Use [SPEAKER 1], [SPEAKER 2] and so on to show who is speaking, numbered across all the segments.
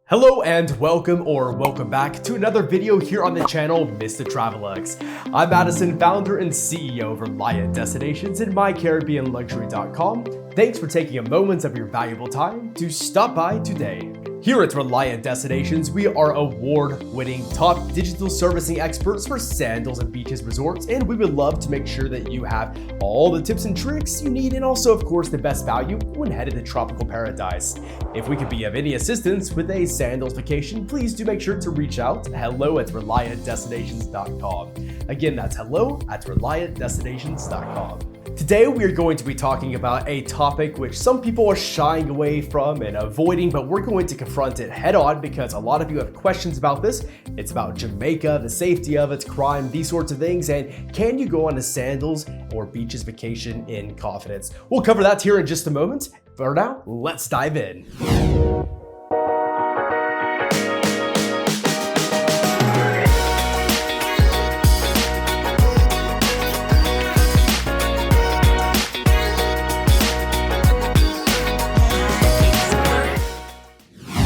[SPEAKER 1] Hello and welcome back to another video here on the channel, Mr TraveLux. I'm Madison, founder and CEO of Reliant Destinations and MyCaribbeanLuxury.com. Thanks for taking a moment of your valuable time to stop by today. Here at Reliant Destinations, we are award-winning top digital servicing experts for Sandals and Beaches Resorts, and we would love to make sure that you have all the tips and tricks you need and also, of course, the best value when headed to tropical paradise. If we could be of any assistance with a Sandals vacation, please do make sure to reach out. hello@reliantdestinations.com. Again, that's hello@reliantdestinations.com. Today, we are going to be talking about a topic which some people are shying away from and avoiding, but we're going to confront it head on because a lot of you have questions about this. It's about Jamaica, the safety of it, crime, these sorts of things, and can you go on a Sandals or beaches vacation in confidence? We'll cover that here in just a moment. For now, let's dive in.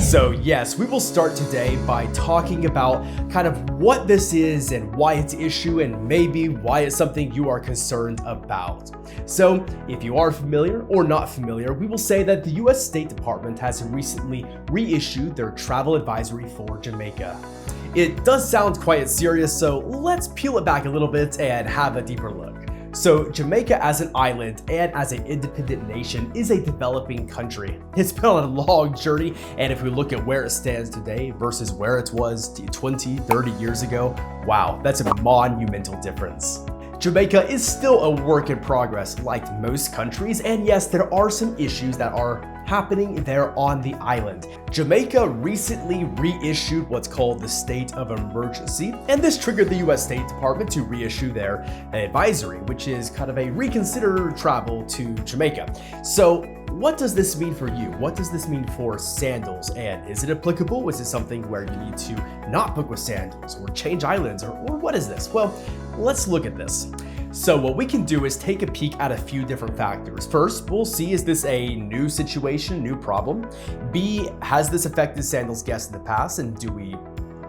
[SPEAKER 1] So yes, we will start today by talking about kind of what this is and why it's an issue and maybe why it's something you are concerned about. So if you are familiar or not familiar, we will say that the US State Department has recently reissued their travel advisory for Jamaica. It does sound quite serious, so let's peel it back a little bit and have a deeper look. So Jamaica as an island and as an independent nation is a developing country. It's been on a long journey, and if we look at where it stands today versus where it was 20, 30 years ago, wow, that's a monumental difference. Jamaica is still a work in progress like most countries, and yes, there are some issues that are happening there on the island. Jamaica recently reissued what's called the state of emergency, and this triggered the US State Department to reissue their advisory, which is kind of a reconsider travel to Jamaica. So what does this mean for you? What does this mean for Sandals? And is it applicable? Is it something where you need to not book with Sandals or change islands, or what is this? Well, let's look at this. So what we can do is take a peek at a few different factors. First, we'll see, is this a new situation, new problem? B, has this affected Sandals guests in the past, and do we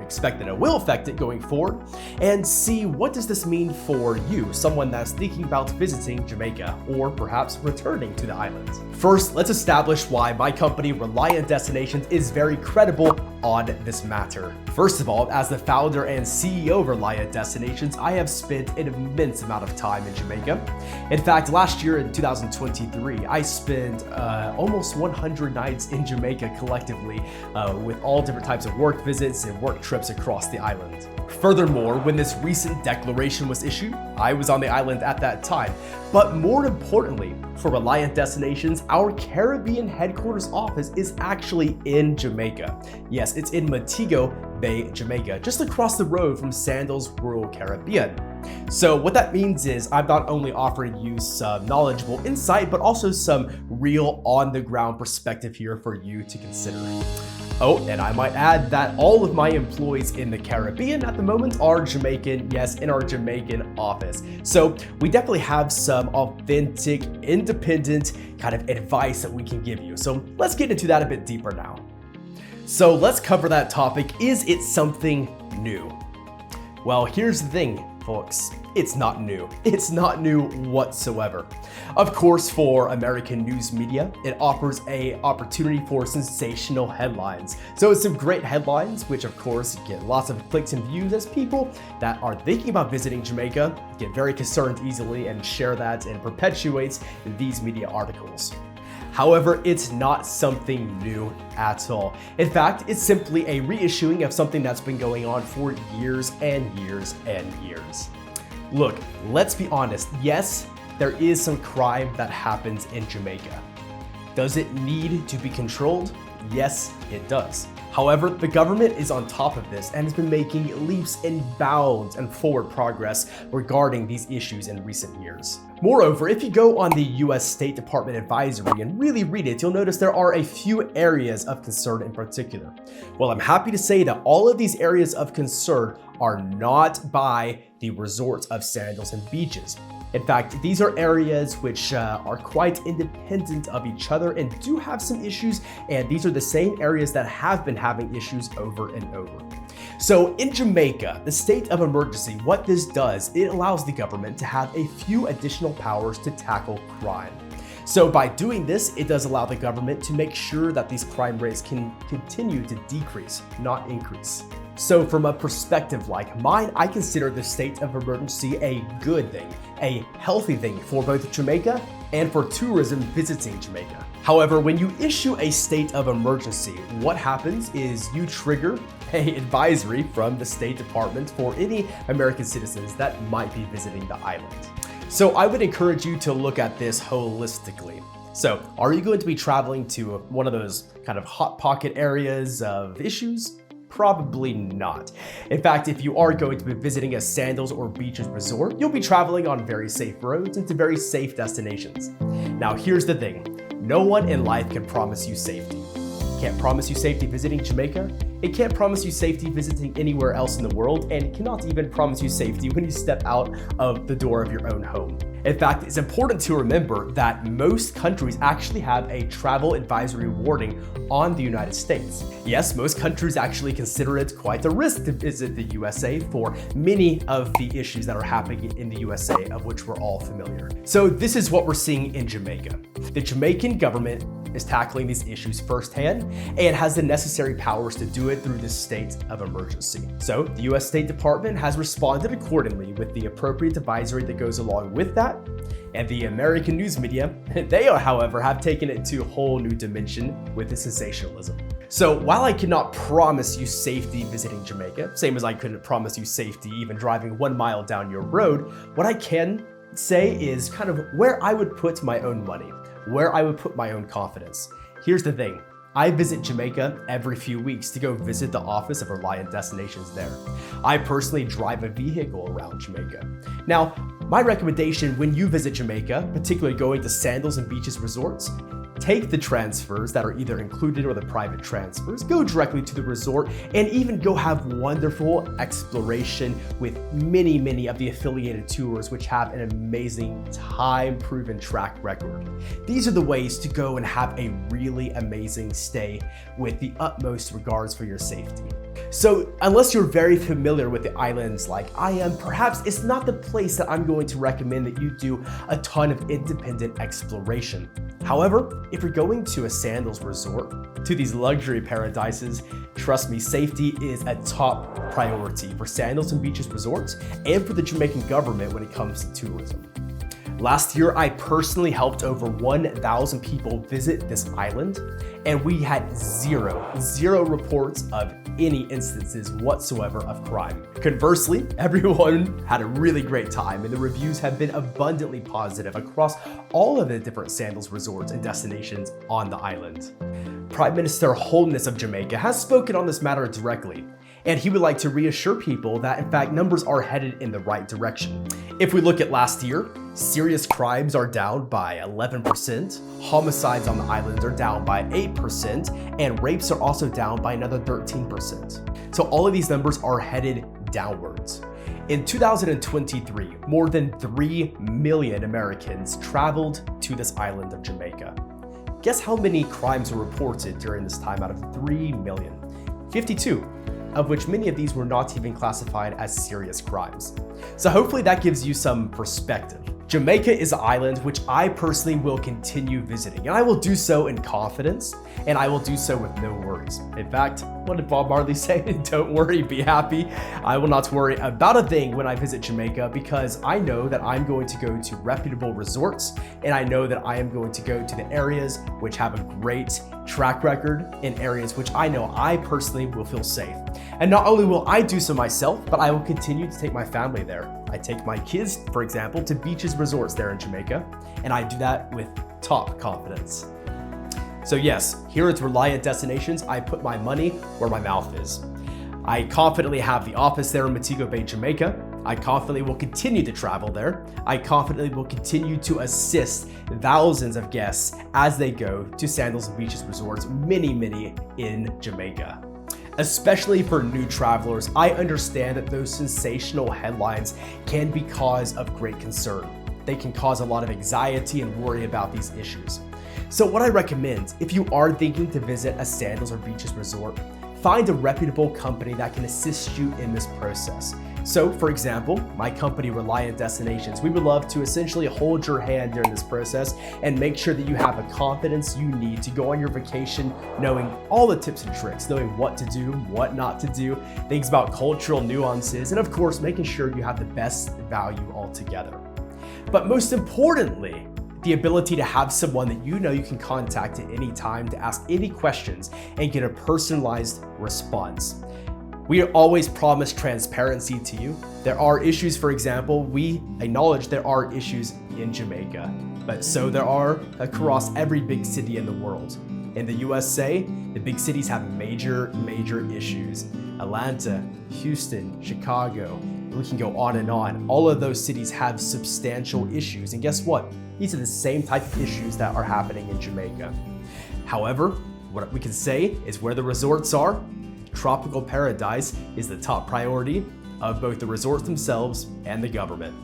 [SPEAKER 1] expect that it will affect it going forward? And C, what does this mean for you, someone that's thinking about visiting Jamaica or perhaps returning to the island? First, let's establish why my company Reliant Destinations is very credible on this matter. First of all, as the founder and CEO of Reliant Destinations, I have spent an immense amount of time in Jamaica. In fact, last year in 2023, I spent almost 100 nights in Jamaica collectively with all different types of work visits and work trips across the island. Furthermore, when this recent declaration was issued, I was on the island at that time. But more importantly, for Reliant Destinations, our Caribbean headquarters office is actually in Jamaica. Yes, it's in Montego Bay, Jamaica, just across the road from Sandals Rural Caribbean. So what that means is I'm not only offering you some knowledgeable insight, but also some real on-the-ground perspective here for you to consider. Oh, and I might add that all of my employees in the Caribbean at the moment are Jamaican, yes, in our Jamaican office. So we definitely have some authentic, independent kind of advice that we can give you. So let's get into that a bit deeper now. So let's cover that topic. Is it something new? Well, here's the thing, folks. It's not new. It's not new whatsoever. Of course, for American news media, it offers an opportunity for sensational headlines. So it's some great headlines, which of course get lots of clicks and views as people that are thinking about visiting Jamaica get very concerned easily and share that and perpetuates these media articles. However, it's not something new at all. In fact, it's simply a reissuing of something that's been going on for years and years and years. Look, let's be honest. Yes, there is some crime that happens in Jamaica. Does it need to be controlled? Yes, it does. However, the government is on top of this and has been making leaps and bounds and forward progress regarding these issues in recent years. Moreover, if you go on the US State Department advisory and really read it, you'll notice there are a few areas of concern in particular. Well, I'm happy to say that all of these areas of concern are not by the resorts of Sandals and Beaches. In fact, these are areas which are quite independent of each other and do have some issues, and these are the same areas that have been having issues over and over. So in Jamaica, the state of emergency, what this does, it allows the government to have a few additional powers to tackle crime. So by doing this, it does allow the government to make sure that these crime rates can continue to decrease, not increase. So from a perspective like mine, I consider the state of emergency a good thing, a healthy thing for both Jamaica and for tourism visiting Jamaica. However, when you issue a state of emergency, what happens is you trigger an advisory from the State Department for any American citizens that might be visiting the island. So I would encourage you to look at this holistically. So are you going to be traveling to one of those kind of hot pocket areas of issues? Probably not. In fact, if you are going to be visiting a Sandals or Beaches Resort, you'll be traveling on very safe roads and to very safe destinations. Now here's the thing, no one in life can promise you safety. It can't promise you safety visiting Jamaica, it can't promise you safety visiting anywhere else in the world, and it cannot even promise you safety when you step out of the door of your own home. In fact, it's important to remember that most countries actually have a travel advisory warning on the United States. Yes, most countries actually consider it quite a risk to visit the USA for many of the issues that are happening in the USA, of which we're all familiar. So this is what we're seeing in Jamaica. The Jamaican government is tackling these issues firsthand and has the necessary powers to do it through the state of emergency. So the US State Department has responded accordingly with the appropriate advisory that goes along with that. And the American news media, they however have taken it to a whole new dimension with the sensationalism. So while I cannot promise you safety visiting Jamaica, same as I couldn't promise you safety even driving 1 mile down your road, what I can say is kind of where I would put my own money, where I would put my own confidence. Here's the thing. I visit Jamaica every few weeks to go visit the office of Reliant Destinations there. I personally drive a vehicle around Jamaica. Now, my recommendation when you visit Jamaica, particularly going to Sandals and Beaches Resorts, take the transfers that are either included or the private transfers, go directly to the resort, and even go have wonderful exploration with many of the affiliated tours which have an amazing time-proven track record. These are the ways to go and have a really amazing stay with the utmost regards for your safety. So unless you're very familiar with the islands like I am, perhaps it's not the place that I'm going to recommend that you do a ton of independent exploration. However, if you're going to a Sandals resort, to these luxury paradises, trust me, safety is a top priority for Sandals and Beaches Resorts and for the Jamaican government when it comes to tourism. Last year, I personally helped over 1,000 people visit this island, and we had zero reports of any instances whatsoever of crime. Conversely, everyone had a really great time, and the reviews have been abundantly positive across all of the different Sandals resorts and destinations on the island. Prime Minister Holness of Jamaica has spoken on this matter directly, and he would like to reassure people that in fact numbers are headed in the right direction. If we look at last year, serious crimes are down by 11%, homicides on the island are down by 8%, and rapes are also down by another 13%. So all of these numbers are headed downwards. In 2023, more than 3 million Americans traveled to this island of Jamaica. Guess how many crimes were reported during this time out of 3 million? 52. Of which many of these were not even classified as serious crimes. So hopefully that gives you some perspective. Jamaica is an island which I personally will continue visiting, and I will do so in confidence, and I will do so with no worries. In fact, what did Bob Marley say? Don't worry, be happy. I will not worry about a thing when I visit Jamaica because I know that I'm going to go to reputable resorts, and I know that I am going to go to the areas which have a great track record in areas which I know I personally will feel safe. And not only will I do so myself, but I will continue to take my family there. I take my kids, for example, to beaches resorts there in Jamaica, and I do that with top confidence. So yes, here at Reliant Destinations, I put my money where my mouth is. I confidently have the office there in Montego Bay, Jamaica. I confidently will continue to travel there. I confidently will continue to assist thousands of guests as they go to Sandals Beaches Resorts, many in Jamaica. Especially for new travelers, I understand that those sensational headlines can be cause of great concern. they can cause a lot of anxiety and worry about these issues. So what I recommend, if you are thinking to visit a Sandals or Beaches resort, find a reputable company that can assist you in this process. So for example, my company Reliant Destinations, we would love to essentially hold your hand during this process and make sure that you have the confidence you need to go on your vacation, knowing all the tips and tricks, knowing what to do, what not to do, things about cultural nuances, and of course, making sure you have the best value altogether. But most importantly, the ability to have someone that you know you can contact at any time to ask any questions and get a personalized response. We always promise transparency to you. There are issues, for example, we acknowledge there are issues in Jamaica, but so there are across every big city in the world. In the USA, the big cities have major issues. Atlanta, Houston, Chicago, we can go on and on. All of those cities have substantial issues, and guess what? These are the same type of issues that are happening in Jamaica. However, what we can say is where the resorts are, tropical paradise is the top priority of both the resorts themselves and the government.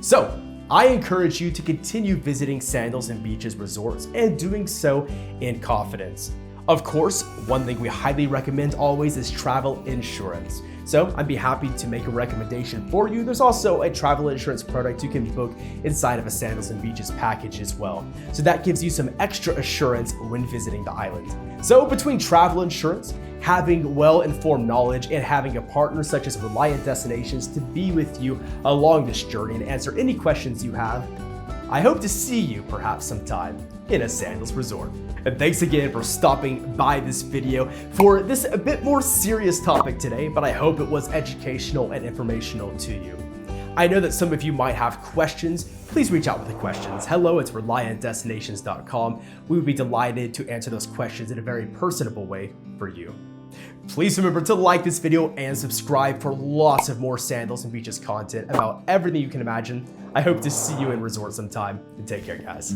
[SPEAKER 1] So, I encourage you to continue visiting Sandals and Beaches resorts and doing so in confidence. Of course, one thing we highly recommend always is travel insurance. So I'd be happy to make a recommendation for you. There's also a travel insurance product you can book inside of a Sandals and Beaches package as well. So that gives you some extra assurance when visiting the island. So between travel insurance, having well-informed knowledge, and having a partner such as Reliant Destinations to be with you along this journey and answer any questions you have, I hope to see you perhaps sometime in a Sandals resort. And thanks again for stopping by this video for this a bit more serious topic today, but I hope it was educational and informational to you. I know that some of you might have questions. Please reach out with the questions. Hello, it's ReliantDestinations.com. We would be delighted to answer those questions in a very personable way for you. Please remember to like this video and subscribe for lots of more Sandals and Beaches content about everything you can imagine. I hope to see you in resort sometime, and take care, guys.